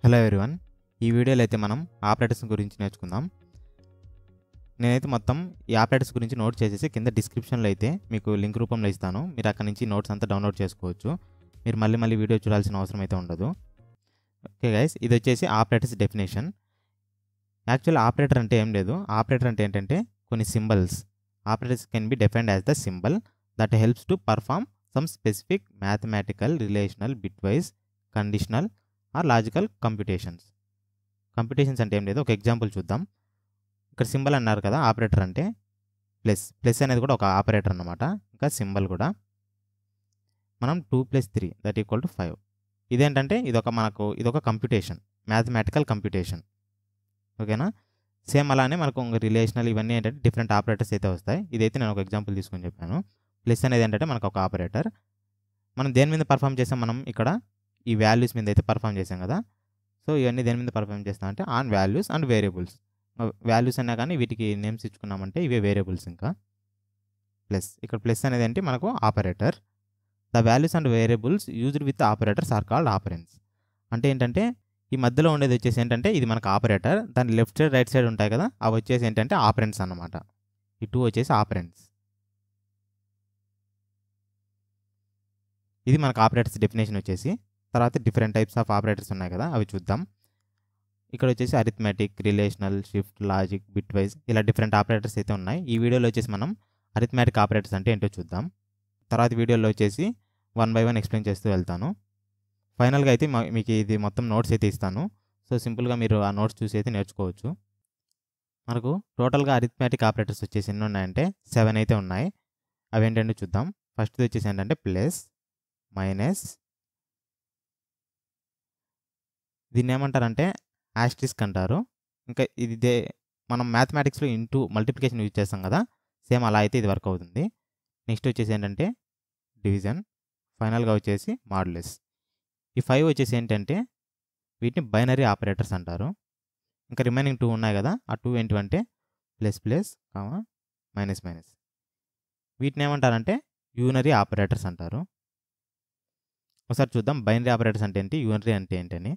Hello everyone, ఈ వీడియోలో అయితే మనం ఆపరేటర్స్ గురించి నేర్చుకుందాం. నేనైతే మొత్తం ఈ ఆపరేటర్స్ గురించి నోట్ చేసేసి కింద డిస్క్రిప్షన్లో అయితే మీకు లింక్ రూపంలో ఇస్తాను. మీరు అక్కడ నుంచి నోట్స్ అంతా డౌన్లోడ్ చేసుకోవచ్చు. మీరు మళ్ళీ వీడియో చూడాల్సిన అవసరం అయితే ఉండదు. ఓకే గైస్, ఇది వచ్చేసి ఆపరేటర్స్ డెఫినేషన్. యాక్చువల్ ఆపరేటర్ అంటే ఏం లేదు. ఆపరేటర్ అంటే ఏంటంటే కొన్ని symbols. Operators can be defined as the symbol that helps to perform some specific mathematical, relational, bitwise, conditional or logical computations. Computations అంటే ఏం లేదు. ఒక ఎగ్జాంపుల్ చూద్దాం. ఇక్కడ సింబల్ అన్నారు కదా, ఆపరేటర్ అంటే ప్లస్ అనేది కూడా ఒక ఆపరేటర్ అన్నమాట. ఇంకా సింబల్ కూడా మనం 2 + 3 = 5. ఇదేంటంటే ఇదొక కంప్యూటేషన్, మ్యాథమెటికల్ కంప్యూటేషన్. ఓకేనా? సేమ్ అలానే మనకు రిలేషనల్ ఇవన్నీ ఏంటంటే డిఫరెంట్ ఆపరేటర్స్ అయితే వస్తాయి. ఇదైతే నేను ఒక ఎగ్జాంపుల్ తీసుకొని చెప్పాను. ప్లస్ అనేది ఏంటంటే మనకు ఒక ఆపరేటర్. మనం దేని మీద పర్ఫామ్ చేసాం? మనం ఇక్కడ ఈ వాల్యూస్ మీద అయితే పర్ఫామ్ చేసాం కదా. సో ఇవన్నీ దేని మీద పర్ఫామ్ చేస్తాం అంటే on values and variables. Values అన్నా కానీ వీటికి నేమ్స్ ఇచ్చుకున్నామంటే ఇవే వేరియబుల్స్. ఇంకా ఇక్కడ ప్లస్ అనేది ఏంటి? మనకు operator. The values and variables used with operators are called operands. అంటే ఏంటంటే ఈ మధ్యలో ఉండేది వచ్చేసి ఏంటంటే ఇది మనకు ఆపరేటర్, దాని లెఫ్ట్ సైడ్ రైట్ సైడ్ ఉంటాయి కదా, అవి వచ్చేసి ఏంటంటే ఆపరెంట్స్ అన్నమాట. ఈ 2 వచ్చేసి ఆపరెంట్స్. ఇది మనకు ఆపరేటర్స్ డెఫినేషన్ వచ్చేసి. తర్వాత డిఫరెంట్ టైప్స్ ఆఫ్ ఆపరేటర్స్ ఉన్నాయి కదా, అవి చూద్దాం. ఇక్కడ వచ్చేసి arithmetic, relational, shift, logic, bitwise, ఇలా డిఫరెంట్ ఆపరేటర్స్ అయితే ఉన్నాయి. ఈ వీడియోలో వచ్చేసి మనం అరిథమెటిక్ ఆపరేటర్స్ అంటే ఏంటో చూద్దాం. తర్వాత వీడియోలో వచ్చేసి 1 by 1 ఎక్స్ప్లెయిన్ చేస్తూ వెళ్తాను. ఫైనల్గా అయితే మీకు ఇది మొత్తం నోట్స్ అయితే ఇస్తాను. సో సింపుల్గా మీరు ఆ నోట్స్ చూసి అయితే నేర్చుకోవచ్చు. మనకు టోటల్గా అరిథమెటిక్ ఆపరేటర్స్ వచ్చేసి ఎన్ని ఉన్నాయంటే 7 అయితే ఉన్నాయి. అవి ఏంటంటే చూద్దాం. ఫస్ట్ వచ్చేసి ఏంటంటే ప్లస్, మైనస్, దీన్ని ఏమంటారంటే ఆస్ట్రిస్క్ అంటారు. ఇంకా ఇది మనం మ్యాథమెటిక్స్లో ఇంటూ మల్టిప్లికేషన్ యూజ్ చేస్తాం కదా, సేమ్ అలా అయితే ఇది వర్క్ అవుతుంది. నెక్స్ట్ వచ్చేసి ఏంటంటే డివిజన్. ఫైనల్గా వచ్చేసి మాడ్యులస్. ఈ 5 వచ్చేసి ఏంటంటే వీటిని బైనరీ ఆపరేటర్స్ అంటారు. ఇంకా రిమైనింగ్ 2 ఉన్నాయి కదా, ఆ 2 ఏంటంటే ప్లస్ ప్లస్, మైనస్ మైనస్. వీటిని ఏమంటారంటే యూనరీ ఆపరేటర్స్ అంటారు. ఒకసారి చూద్దాం బైనరీ ఆపరేటర్స్ అంటే ఏంటి, యూనరీ అంటే ఏంటని.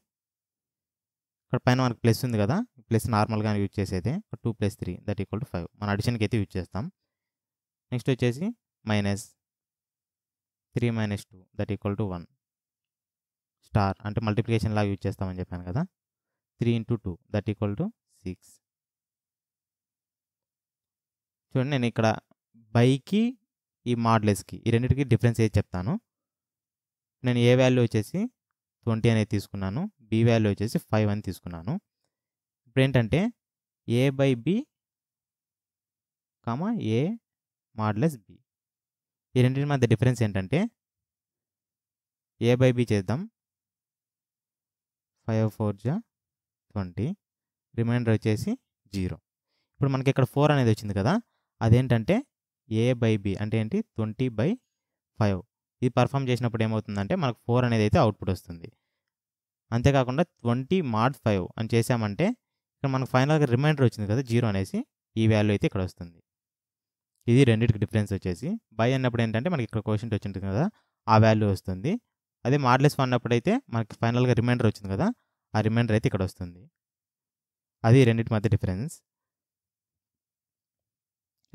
ఇక్కడ పైన మనకు ప్లస్ ఉంది కదా, ప్లస్ నార్మల్గా యూజ్ చేసేది. 2 + 3 = 5 మన అడిషన్కి అయితే యూజ్ చేస్తాం. నెక్స్ట్ వచ్చేసి మైనస్ 3 - 2 = 1. స్టార్ అంటే మల్టిప్లికేషన్ లాగా యూజ్ చేస్తామని చెప్పాను కదా. 3 × 2 = 6. చూడండి, నేను ఇక్కడ బైకి ఈ మాడ్యులస్కి ఈ రెండింటికి డిఫరెన్స్ ఏది చెప్తాను. నేను ఏ వాల్యూ వచ్చేసి 20 అనేది తీసుకున్నాను, బి వాల్యూ వచ్చేసి 5 అని తీసుకున్నాను. ఇప్పుడు ఏంటంటే a/b, a మాడ్యులస్ b, ఈ రెండింటి మధ్య డిఫరెన్స్ ఏంటంటే a/b చేద్దాం. 5 × 4 = 20, రిమైండర్ వచ్చేసి 0. ఇప్పుడు మనకి ఇక్కడ 4 అనేది వచ్చింది కదా, అదేంటంటే a/b అంటే ఏంటి 20/5. ఇది పర్ఫామ్ చేసినప్పుడు ఏమవుతుందంటే మనకు 4 అనేది అయితే అవుట్పుట్ వస్తుంది. అంతేకాకుండా 20 mod 5 అని చేసామంటే ఇక్కడ మనకు ఫైనల్గా రిమైండర్ వచ్చింది కదా 0 అనేసి, ఈ వాల్యూ అయితే ఇక్కడ వస్తుంది. ఇది రెండింటికి డిఫరెన్స్ వచ్చేసి. బై అన్నప్పుడు ఏంటంటే మనకి ఇక్కడ క్వశ్చన్ వచ్చింటుంది కదా, ఆ వాల్యూ వస్తుంది. అదే మాడ్యులస్ అన్నప్పుడు అయితే మనకి ఫైనల్గా రిమైండర్ వచ్చింది కదా, ఆ రిమైండర్ అయితే ఇక్కడ వస్తుంది. అది రెండింటి మధ్య డిఫరెన్స్.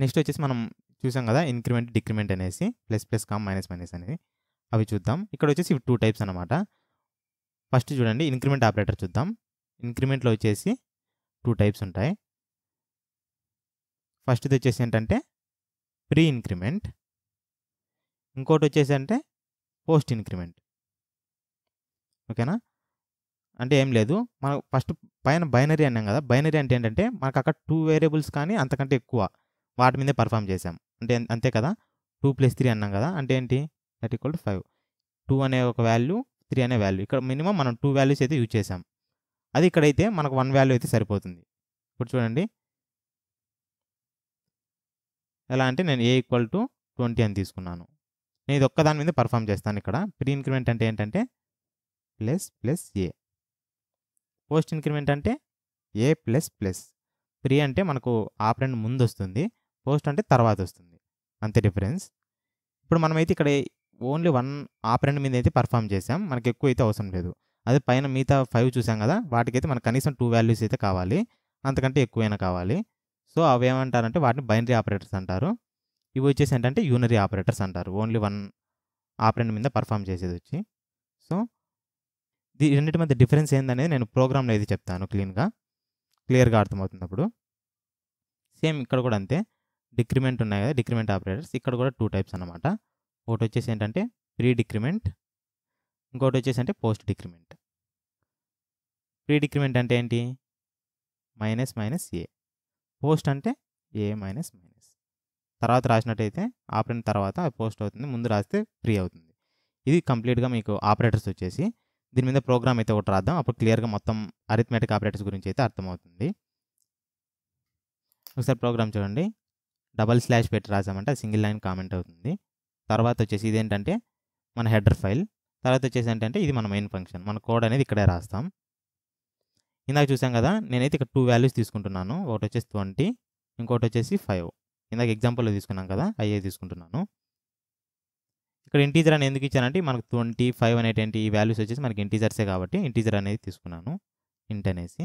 నెక్స్ట్ వచ్చేసి మనం చూసాం కదా ఇంక్రిమెంట్, డిక్రిమెంట్ అనేసి, ప్లస్ ప్లస్, మైనస్ మైనస్ అనేది. అవి చూద్దాం. ఇక్కడ వచ్చేసి 2 టైప్స్ అనమాట. ఫస్ట్ చూడండి, ఇంక్రిమెంట్ ఆపరేటర్ చూద్దాం. ఇంక్రిమెంట్లో వచ్చేసి 2 టైప్స్ ఉంటాయి. ఫస్ట్ది వచ్చేసి ఏంటంటే ప్రీ ఇంక్రిమెంట్, ఇంకోటి వచ్చేసి అంటే పోస్ట్ ఇంక్రిమెంట్. ఓకేనా? అంటే ఏం లేదు, మనం ఫస్ట్ పైన బైనరీ అన్నాం కదా, బైనరీ అంటే ఏంటంటే మనకు అక్కడ 2 వేరియబుల్స్ కానీ అంతకంటే ఎక్కువ వాటి మీదే పర్ఫామ్ చేసాం అంటే అంతే కదా. 2 + 3 అన్నాం కదా, అంటే ఏంటి = 5. 2 అనే ఒక వాల్యూ, 3 అనే వాల్యూ. ఇక్కడ మినిమం మనం 2 వాల్యూస్ అయితే యూజ్ చేసాం. అది ఇక్కడైతే మనకు 1 వాల్యూ అయితే సరిపోతుంది. ఇప్పుడు చూడండి ఎలా అంటే నేను a = 20 అని తీసుకున్నాను. నేను ఇది ఒక్కదాని మీద పర్ఫామ్ చేస్తాను. ఇక్కడ ప్రీ ఇంక్రిమెంట్ అంటే ఏంటంటే plus plus a, post increment అంటే a ప్లస్ ప్లస్. ప్రీ అంటే మనకు ఆపరెంట్ ముందు వస్తుంది, పోస్ట్ అంటే తర్వాత వస్తుంది, అంతే డిఫరెన్స్. ఇప్పుడు మనమైతే ఇక్కడ ఓన్లీ 1 ఆపరెంట్ మీద అయితే పర్ఫామ్ చేసాం, మనకి ఎక్కువ అయితే అవసరం లేదు. అదే పైన మిగతా 5 చూసాం కదా, వాటికైతే మనకు కనీసం 2 వాల్యూస్ అయితే కావాలి, అంతకంటే ఎక్కువైనా కావాలి. సో అవి ఏమంటారంటే వాటిని బైనరీ ఆపరేటర్స్ అంటారు. ఇవి వచ్చేసి ఏంటంటే యూనరీ ఆపరేటర్స్ అంటారు. ఓన్లీ 1 ఆపరెంట్ మీద పర్ఫామ్ చేసేది వచ్చి. సో ఈ రెండింటి మధ్య డిఫరెన్స్ ఏందనేది నేను ప్రోగ్రామ్లో అయితే చెప్తాను క్లియర్గా అర్థమవుతుంది అప్పుడు. సేమ్ ఇక్కడ కూడా అంతే, డిక్రిమెంట్ ఉన్నాయి కదా, డిక్రిమెంట్ ఆపరేటర్స్ ఇక్కడ కూడా 2 టైప్స్ అన్నమాట. ఒకటి వచ్చేసి ఏంటంటే ప్రీ డిక్రిమెంట్, ఇంకోటి వచ్చేసి అంటే పోస్ట్ డిక్రిమెంట్. ప్రీ డిక్రిమెంట్ అంటే ఏంటి? మైనస్ మైనస్ ఏ. పోస్ట్ అంటే ఏ మైనస్ మైనస్. తర్వాత రాసినట్టయితే ఆపరెంట్ తర్వాత పోస్ట్ అవుతుంది, ముందు రాస్తే ప్రీ అవుతుంది. ఇది కంప్లీట్గా మీకు ఆపరేటర్స్ వచ్చేసి. దీని మీద ప్రోగ్రామ్ అయితే ఒకటి రాద్దాం, అప్పుడు క్లియర్గా మొత్తం అరిథమెటిక్ ఆపరేటర్స్ గురించి అయితే అర్థమవుతుంది. ఒకసారి ప్రోగ్రామ్ చూడండి. // పెట్టి రాసామంటే అది సింగిల్ లైన్ కామెంట్ అవుతుంది. తర్వాత వచ్చేసి ఇదేంటంటే మన హెడర్ ఫైల్. తర్వాత వచ్చేసి ఏంటంటే ఇది మన మెయిన్ ఫంక్షన్. మన కోడ్ అనేది ఇక్కడే రాస్తాం. ఇందాక చూసాం కదా, నేనైతే ఇక్కడ 2 వాల్యూస్ తీసుకుంటున్నాను. ఒకటి వచ్చేసి 20, ఇంకోటి వచ్చేసి 5. ఇందాక ఎగ్జాంపుల్లో తీసుకున్నాం కదా, అయ్యే తీసుకుంటున్నాను. ఇక్కడ ఇంటీజర్ అని ఎందుకు ఇచ్చానంటే మనకు 20, 5 అనేటువంటి ఈ వాల్యూస్ వచ్చేసి మనకి ఇంటీజర్సే కాబట్టి ఇంటీజర్ అనేది తీసుకున్నాను. ఇంట్ అనేసి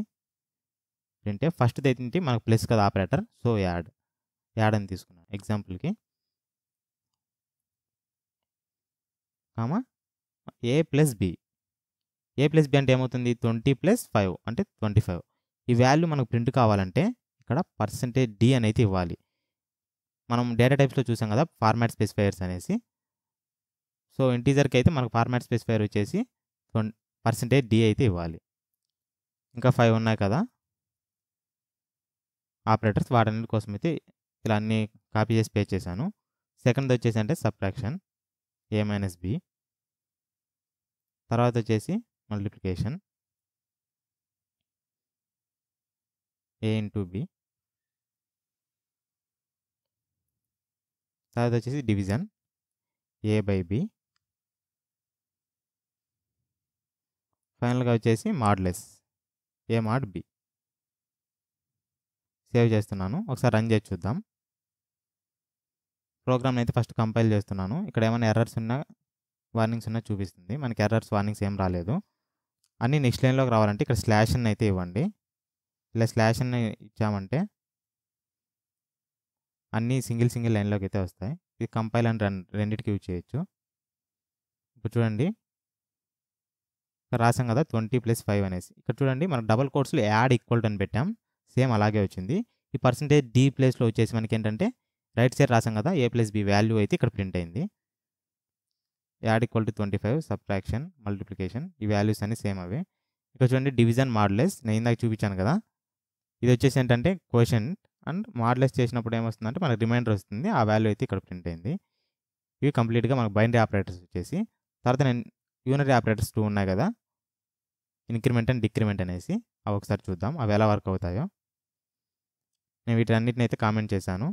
అంటే ఫస్ట్ అయితే మనకు ప్లస్ కదా ఆపరేటర్, సో యాడ్ అని తీసుకున్నాను ఎగ్జాంపుల్కి. కామా ఏ ప్లస్ బి. ఏ ప్లస్ బి అంటే ఏమవుతుంది? 20 + 5 అంటే 25. ఈ వాల్యూ మనకు ప్రింట్ కావాలంటే ఇక్కడ %d అనేది ఇవ్వాలి. మనం డేటా టైప్స్లో చూసాం కదా ఫార్మాట్ స్పెసిఫైయర్స్ అనేసి. సో ఇంటీజర్కి అయితే మనకు ఫార్మాట్ స్పెసిఫైయర్ వచ్చేసి %d అయితే ఇవ్వాలి. ఇంకా 5 ఉన్నాయి కదా ఆపరేటర్స్, వాటన్నిటి కోసం అయితే ఇలా అన్నీ కాపీ చేసి పేస్ట్ చేశాను. సెకండ్ వచ్చేసి అంటే సబ్ట్రాక్షన్ a - b. తర్వాత వచ్చేసి మల్టిప్లికేషన్ a × b. తర్వాత వచ్చేసి డివిజన్ a/b. ఫైనల్గా వచ్చేసి modulus a mod b. Save చేస్తున్నాను, ఒకసారి రన్ చేసి చూద్దాం. ప్రోగ్రామ్ అయితే ఫస్ట్ కంపైల్ చేస్తున్నాను. ఇక్కడ ఏమైనా ఎర్రర్స్ ఉన్నా వార్నింగ్స్ ఉన్నా చూపిస్తుంది. మనకి ఎర్రర్స్ వార్నింగ్స్ ఏం రాలేదు. అన్నీ నెక్స్ట్ లైన్లోకి రావాలంటే ఇక్కడ /n అయితే ఇవ్వండి. ఇలా /n ఇచ్చామంటే అన్నీ సింగిల్ లైన్లోకి అయితే వస్తాయి. ఇది కంపైల్ అండ్ రన్ రెండింటికి యూజ్ చేయొచ్చు. ఇప్పుడు చూడండి ఇక్కడ రాసాం కదా 20 + 5 అనేసి. ఇక్కడ చూడండి మనకు డబల్ కోట్స్లో యాడ్ ఈక్వల్ టు అని పెట్టాం, సేమ్ అలాగే వచ్చింది. ఈ %d ప్లేస్లో వచ్చేసి మనకి ఏంటంటే రైట్ సైడ్ రాసాం కదా a + b వాల్యూ అయితే ఇక్కడ ప్రింట్ అయింది. Add equal to 25, subtraction, multiplication, ఈ వాల్యూస్ అన్ని సేమ్ అవే. ఇక్కడ చూడండి డివిజన్ మాడ్యులస్ నేను ఇందాక చూపించాను కదా, ఇది వచ్చేసి ఏంటంటే క్వోషియంట్ అండ్ మాడ్యులస్ చేసినప్పుడు ఏమొస్తుందంటే మనకు రిమైండర్ వస్తుంది, ఆ వాల్యూ అయితే ఇక్కడ ప్రింట్ అయింది. ఇవి కంప్లీట్గా మనకు బైనరీ ఆపరేటర్స్ వచ్చేసి. తర్వాత నేను యూనరీ ఆపరేటర్స్ 2 ఉన్నాయి కదా, ఇంక్రిమెంట్ అండ్ డిక్రిమెంట్ అనేసి, అవి ఒకసారి చూద్దాం అవి ఎలా వర్క్ అవుతాయో. నేను వీటన్నిటిని అయితే కామెంట్ చేశాను.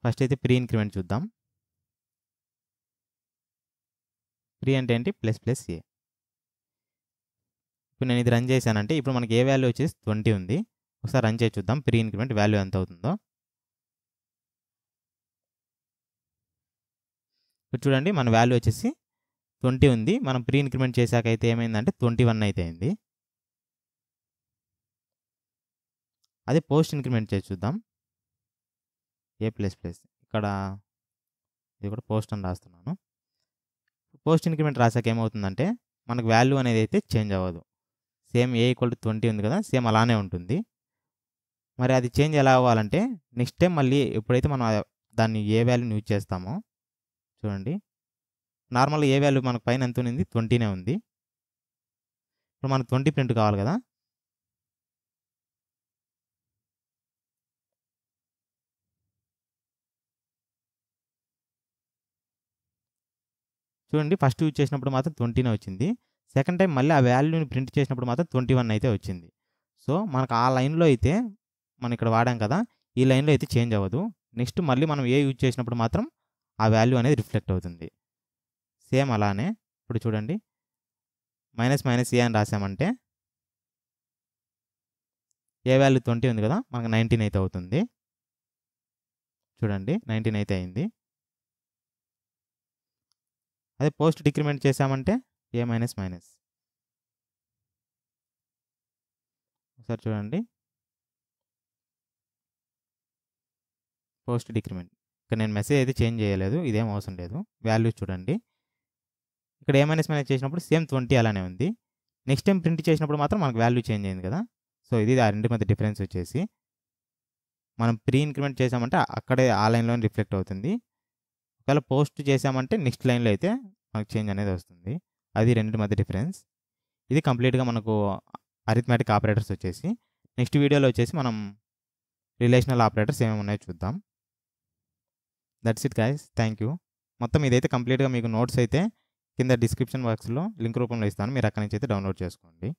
ఫస్ట్ అయితే ప్రీ ఇంక్రిమెంట్ చూద్దాం. ప్రీ అంటే ఏంటి? ++a. ఇప్పుడు నేను ఇది రన్ చేశానంటే ఇప్పుడు మనకి ఏ వాల్యూ వచ్చేసి 20 ఉంది. ఒకసారి రన్ చేసి చూద్దాం ప్రీ ఇంక్రిమెంట్ వాల్యూ ఎంత అవుతుందో. ఇప్పుడు చూడండి మన వాల్యూ వచ్చేసి 20 ఉంది. మనం ప్రీ ఇంక్రిమెంట్ చేశాక అయితే ఏమైందంటే 21 అయితే అయింది. అదే పోస్ట్ ఇంక్రిమెంట్ చేసి చూద్దాం. a++, ఇక్కడ ఇది కూడా పోస్ట్ అని రాస్తున్నాను. పోస్ట్ ఇంక్రిమెంట్ రాసాక ఏమవుతుందంటే మనకు వాల్యూ అనేది అయితే చేంజ్ అవ్వదు. సేమ్ a = 20 ఉంది కదా, సేమ్ అలానే ఉంటుంది. మరి అది చేంజ్ ఎలా అవ్వాలంటే నెక్స్ట్ టైం మళ్ళీ ఎప్పుడైతే మనం దాన్ని ఏ వాల్యూని యూజ్ చేస్తామో చూడండి, నార్మల్గా ఏ వాల్యూ మనకు పైన ఎంత ఉంది? 20నే ఉంది. ఇప్పుడు మనకు 20 ప్రింట్ కావాలి కదా, చూడండి ఫస్ట్ యూజ్ చేసినప్పుడు మాత్రం 20నే వచ్చింది. సెకండ్ టైం మళ్ళీ ఆ వాల్యూని ప్రింట్ చేసినప్పుడు మాత్రం 21 అయితే వచ్చింది. సో మనకు ఆ లైన్లో అయితే మనం ఇక్కడ వాడాం కదా, ఈ లైన్లో అయితే చేంజ్ అవ్వదు. నెక్స్ట్ మళ్ళీ మనం ఏ యూజ్ చేసినప్పుడు మాత్రం ఆ వాల్యూ అనేది రిఫ్లెక్ట్ అవుతుంది. సేమ్ అలానే ఇప్పుడు చూడండి -a అని రాసామంటే ఏ వాల్యూ 20 ఉంది కదా, మనకు 19 అయితే అవుతుంది. చూడండి 19 అయితే అయింది. అదే పోస్ట్ డిక్రిమెంట్ చేసామంటే ఏ మైనస్ మైనస్. ఒకసారి చూడండి, పోస్ట్ డిక్రిమెంట్. ఇక్కడ నేను మెసేజ్ అయితే చేంజ్ చేయలేదు, ఇదేం అవసరం లేదు. వాల్యూస్ చూడండి, ఇక్కడ ఏ మైనస్ మైనస్ చేసినప్పుడు సేమ్ 20 అలానే ఉంది. నెక్స్ట్ టైం ప్రింట్ చేసినప్పుడు మాత్రం మనకు వాల్యూ చేంజ్ అయింది కదా. సో ఇది ఆ రెండు మధ్య డిఫరెన్స్ వచ్చేసి, మనం ప్రీ ఇంక్రిమెంట్ చేసామంటే అక్కడే ఆ లైన్లోనే రిఫ్లెక్ట్ అవుతుంది. ఒకవేళ పోస్ట్ చేసామంటే నెక్స్ట్ లైన్లో అయితే మనకు చేంజ్ అనేది వస్తుంది. అది రెండింటి మధ్య డిఫరెన్స్. ఇది కంప్లీట్గా మనకు అరిథమెటిక్ ఆపరేటర్స్ వచ్చేసి. నెక్స్ట్ వీడియోలో వచ్చేసి మనం రిలేషనల్ ఆపరేటర్స్ ఏమేమి ఉన్నాయో చూద్దాం. That's it guys, thank you. మొత్తం ఇదైతే కంప్లీట్గా మీకు నోట్స్ అయితే కింద డిస్క్రిప్షన్ బాక్స్లో లింక్ రూపంలో ఇస్తాను, మీరు అక్కడి నుంచి అయితే డౌన్లోడ్ చేసుకోండి.